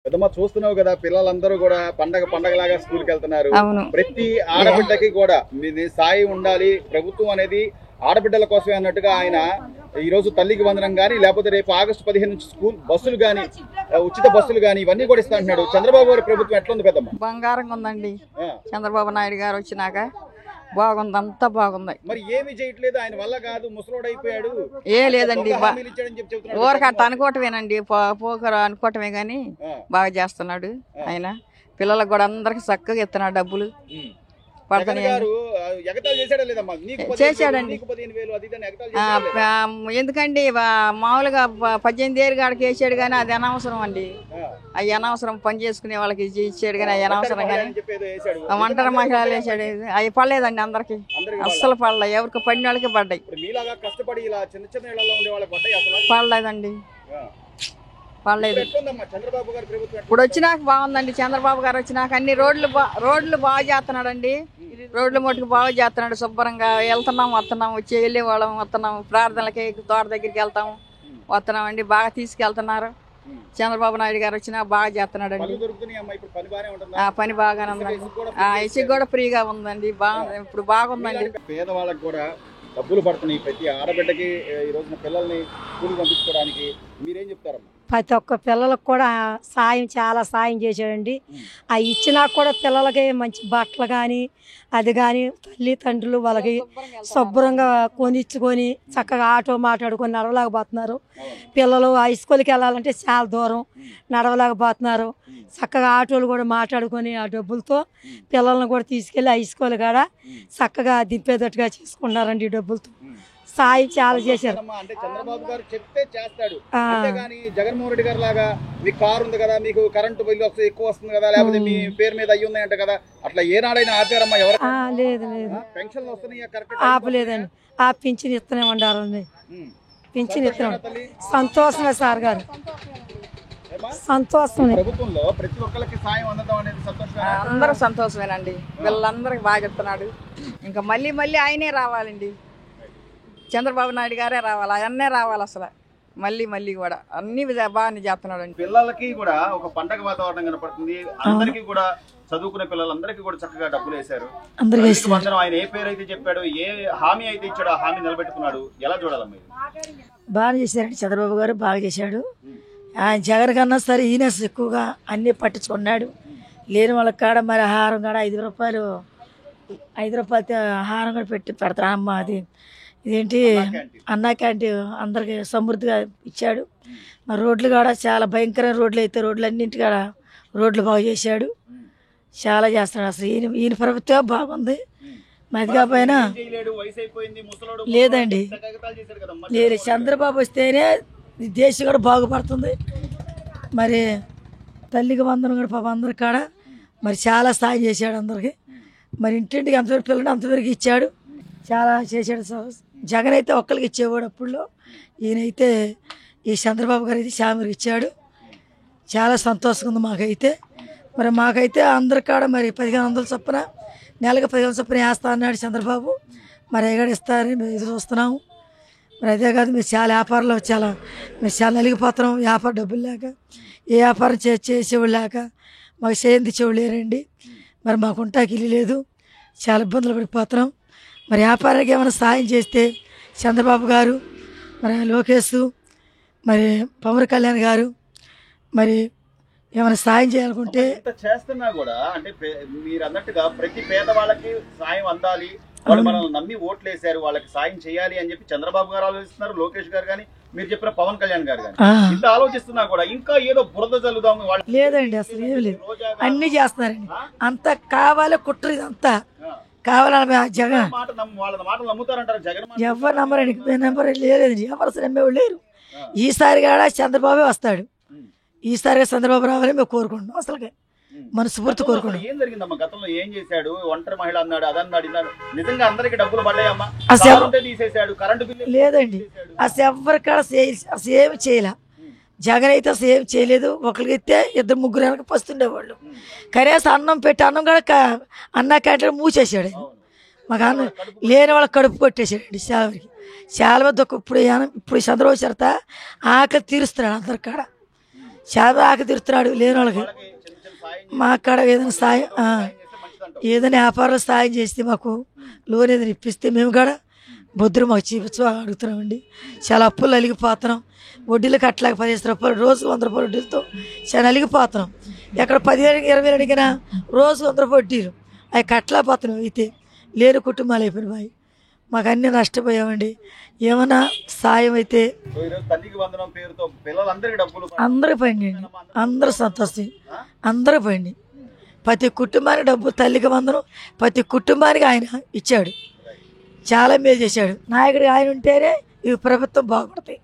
పెద్దమ్మ చూస్తున్నావు కదా, పిల్లలందరూ కూడా పండగలాగా స్కూల్కి వెళ్తున్నారు. ప్రతి ఆడబిడ్డకి కూడా సాయి ఉండాలి, ప్రభుత్వం అనేది ఆడబిడ్డల కోసమే అన్నట్టుగా ఆయన ఈ రోజు తల్లికి వందనం గానీ, లేకపోతే రేపు ఆగస్టు 15 నుంచి స్కూల్ బస్సులు గానీ, ఉచిత బస్సులు గానీ ఇవన్నీ కూడా ఇస్తా అంటున్నాడు. చంద్రబాబు గారి ప్రభుత్వం ఎట్లుంది పెద్దమ్మ? బంగారంగా ఉందండి. చంద్రబాబు నాయుడు గారు వచ్చినాక బాగుంది, అంతా బాగుంది. మరి ఏమి చేయట్లేదు, ఆయన వల్ల కాదు, ముసలోడు అయిపోయాడు. ఏ లేదండి, ఊరక అట్ట అనుకోవటమేనండి, పోకరు అనుకోవటమే గాని బాగా చేస్తున్నాడు ఆయన. పిల్లలకు కూడా అందరికి చక్కగా ఇస్తున్నాడు డబ్బులు. చేశాడండి. ఎందుకండి మామూలుగా 18 ఏళ్ళ కాడికి వేసాడు కానీ అది అనవసరం అండి. అవి అనవసరం, పని చేసుకునే వాళ్ళకి ఇచ్చాడు కానీ అవి అనవసరం. కానీ ఒంటరి మహిళలు వేసాడు, అవి పడలేదండి అందరికి, అస్సలు పడలే. ఎవరికి పడిన వాళ్ళకి పడ్డాయి, పడలేదండి, పడలేదు. ఇప్పుడు వచ్చినాక బాగుందండి. చంద్రబాబు గారు వచ్చినాక అన్ని రోడ్లు బాగా చేస్తున్నాడండి. రోడ్లు మట్టుకు బాగా చేస్తున్నాడు. శుభ్రంగా వెళ్తున్నాం వస్తున్నాం, వచ్చి వెళ్ళే వాళ్ళం వస్తున్నాం, ప్రార్థనలకి తోట దగ్గరికి వెళ్తాం వస్తున్నాం అండి. బాగా తీసుకెళ్తున్నారు. చంద్రబాబు నాయుడు గారు వచ్చినా బాగా చేస్తున్నాడు అండి. పని బాగానే ఉందండి. ఇసుక కూడా ఫ్రీగా ఉందండి. ఇప్పుడు బాగుందండి. పేదవాళ్ళకి కూడా డబ్బులు పడుతున్నాయి. ప్రతి ఆడబిడ్డకి ఈ రోజున పిల్లల్ని స్కూల్కి పంపించుకోవడానికి మీరేం చెప్తారమ్మా? ప్రతి ఒక్క పిల్లలకు కూడా చాలా సాయం చేశాడండి. అవి ఇచ్చినా కూడా పిల్లలకి మంచి బట్టలు కానీ అది కానీ తల్లిదండ్రులు వాళ్ళకి శుభ్రంగా కొనిచ్చుకొని చక్కగా ఆటో మాట్లాడుకొని నడవలేకపోతున్నారు. పిల్లలు హై స్కూల్కి వెళ్ళాలంటే చాలా దూరం నడవలేకపోతున్నారు. చక్కగా ఆటోలు కూడా మాట్లాడుకొని ఆ డబ్బులతో పిల్లల్ని కూడా తీసుకెళ్ళి హై స్కూల్ కాడ చక్కగా దింపేటట్టుగా చేసుకున్నారండి. ఈ డబ్బులతో సాయం చాలా చేశారు. అంటే చంద్రబాబు గారు చెప్తే చేస్తాడు, అంతేగాని జగన్మోహన్ రెడ్డి గారు లాగా మీకు కారు ఉంది కదా, మీకు కరెంటు బిల్లు ఎక్కువ వస్తుంది కదా, లేకపోతే మీ పేరు మీద అయ్యి ఉన్నాయంట కదా, అట్లా ఏనాడైనా ఆపారమ్మా? ఎవరు? లేదు లేదు, పెన్షన్లు వస్తున్నాయి, ఆపలేదండి. ఆ పింఛన్ ఇస్తూనే ఉండాలండి. పింఛన్ ఇస్తున్నాం. సంతోషమే సార్ గారు, సంతోషం. ప్రభుత్వంలో ప్రతి ఒక్కరికి సాయం అందడం అనేది సంతోషం. అందరూ సంతోషమేనండి. వీళ్ళందరికి బాగా చెప్తున్నాడు. ఇంకా మళ్ళీ ఆయనే రావాలండి. చంద్రబాబు నాయుడు గారే రావాలి, అవన్నీ రావాలి. అసలు మళ్ళీ కూడా అన్ని బాగానే చేస్తున్నాడు అండి. పిల్లలకి కూడా ఒక పండగ వాతావరణం కనపడుతుంది. అందరికీ కూడా చదువుకునే పిల్లలందరికీ కూడా చక్కగా డబ్బులు వేశారు. ఆయన ఏ పేరు అయితే చెప్పాడు, ఏ హామీ అయితే ఇచ్చాడు, ఆ హామీ నిలబెట్టుకున్నాడు. ఎలా చూడాలమ్మా? బాగా చేశారండి. చంద్రబాబు గారు బాగా చేశాడు. ఆయన జగన్ కన్నా సరే ఈయన ఎక్కువగా అన్ని పట్టించుకున్నాడు. లేని వాళ్ళకి కాడ మరి ఆహారం కాడ 5 రూపాయలు ఆహారం కూడా పెడతానమ్మా. అది ఇదేంటి అన్నా క్యాంటీన్ అందరికి సమృద్ధిగా ఇచ్చాడు. మరి రోడ్లు కూడా చాలా భయంకరమైన రోడ్లు అయితే రోడ్లు కాడ రోడ్లు బాగు చేశాడు. చాలా చేస్తున్నాడు. అసలు ఈయన ప్రభుత్వం బాగుంది. మది కాకపోయినా లేదండి, లేదు. చంద్రబాబు వస్తేనే దేశం కూడా బాగుపడుతుంది. మరి తల్లికి వందనం కూడా పాప అందరి కాడ మరి చాలా సాయం చేశాడు అందరికి. మరి ఇంటింటికి అంతవరకు పిల్లలు అంతవరకు ఇచ్చాడు, చాలా చేశాడు. జగన్ అయితే ఒక్కరికి ఇచ్చేవాడు అప్పుడులో, ఈయనైతే ఈ చంద్రబాబు గారు అయితే చాలా ఇచ్చాడు. చాలా సంతోషంగా ఉంది మాకైతే. మరి మాకైతే అందరి కాడ మరి 1500 చొప్పున నెలకు 1500 చొప్పున వేస్తా అన్నాడు చంద్రబాబు. మరి ఎక్కడ ఇస్తారని మేము ఎదురు చూస్తున్నాము. మరి అదే కాదు, మీరు చాలా వ్యాపారంలో మీరు చాలా నలిగిపోతున్నాం. వ్యాపార డబ్బులు లేక, ఏ వ్యాపారం చేసేవాళ్ళు లేక మాకు చేయించేవాళ్ళు లేరండి. మరి మాకు ఉంటాకి ఇల్లు లేదు, చాలా ఇబ్బందులు పడిపోతున్నాం. మరి వ్యాపారానికి ఏమైనా సాయం చేస్తే చంద్రబాబు గారు, మరి లోకేష్, మరి పవన్ కళ్యాణ్ గారు మరి ఏమైనా సాయం చేయాలనుకుంటే చేస్తున్నా కూడా, అంటే మీరు అన్నట్టుగా ప్రతి పేదవాళ్ళకి సాయం అందాలి, వాళ్ళు మనల్ని నమ్మి ఓట్లు వేశారు, వాళ్ళకి సాయం చేయాలి అని చెప్పి చంద్రబాబు గారు ఆలోచిస్తున్నారు. లోకేష్ గారు కానీ, మీరు చెప్పిన పవన్ కళ్యాణ్ గారు కానీ ఇంత ఆలోచిస్తున్నా కూడా ఇంకా ఏదో బురద చల్లుదాం లేదండి. అసలు ఏం లేదు, అన్ని చేస్తున్నారండి. అంత కావాలి కుట్ర, ఇదంతా కావాలని జగన్ ఎవరు నమ్మరండి. లేదండి, ఎవరు అసలు నమ్మేవాళ్ళు లేరు. ఈసారి కూడా చంద్రబాబే వస్తాడు. ఈసారిగా చంద్రబాబు రావాలని మేము కోరుకుంటున్నాం. అసలు మనస్ఫూర్తి కోరుకుంటున్నాం. ఏం జరిగిందమ్మా గతంలో? ఏం చేశాడు? ఒంటరి మహిళ అన్నాడు, అదన్నాడు, నిజంగా అందరికి డబ్బులు పడ్డాయమ్మా? తీసేశాడు కరెంటు బిల్లు. లేదండి, అసలు ఎవరికాడ అసలు ఏమి చేయలే. జగన్ అయితే అసలు ఏమి చేయలేదు. ఒకరికైతే 2-3 వెనక పస్తుండేవాళ్ళు. కనీసం అన్నం పెట్టి అన్నం కూడా అన్నా క్యాంటీన్ మూసేసాడు. మాకు అన్నం లేని వాళ్ళకి కడుపు కొట్టేసాడండి. చాలా మంది ఇప్పుడు చంద్రబాబు చరిత ఆకలి తీరుస్తున్నాడు అందరి కాడ. చాలా ఆకి తిరుగుతున్నాడు లేని వాళ్ళకి. వాళ్ళకి చిన్న చిన్న సాయం మా కాడ ఏదైనా సాయం చేస్తే మంచిదంటావు. ఏదైనా వ్యాపారంలో సాయం చేస్తే మాకు లోన్ ఏదైనా ఇప్పిస్తే మేము కూడా బొద్దురు మాకు చూపించు అడుగుతున్నామండి. చాలా అప్పులు అలిగిపోతున్నాం. వడ్డీలు కట్టలేక 15 రూపాయలు రోజు 100 రూపాయలు వడ్డీలతో చాలా అలిగిపోతున్నాం. ఎక్కడ 10,000-20,000 అడిగినా రోజు 100 రూపాయలు వడ్డీలు అవి కట్టలేకపోతున్నాం. అయితే లేని కుటుంబాలు అయిపోయినాయి. మాకు అన్నీ నష్టపోయామండి. ఏమన్నా సాయం అయితే సో ఈరోజు తల్లికి వందనం పేరుతో పిల్లలందరికీ డబ్బులు అందరూ పోయింది. అందరూ సంతోషం. అందరూ పోయింది. ప్రతి కుటుంబానికి డబ్బు తల్లికి వందనం ప్రతి కుటుంబానికి ఆయన ఇచ్చాడు. చాలా మేలు చేశాడు. నాయకుడు ఆయన ఉంటేనే ఈ ప్రభుత్వం బాగుపడతాయి.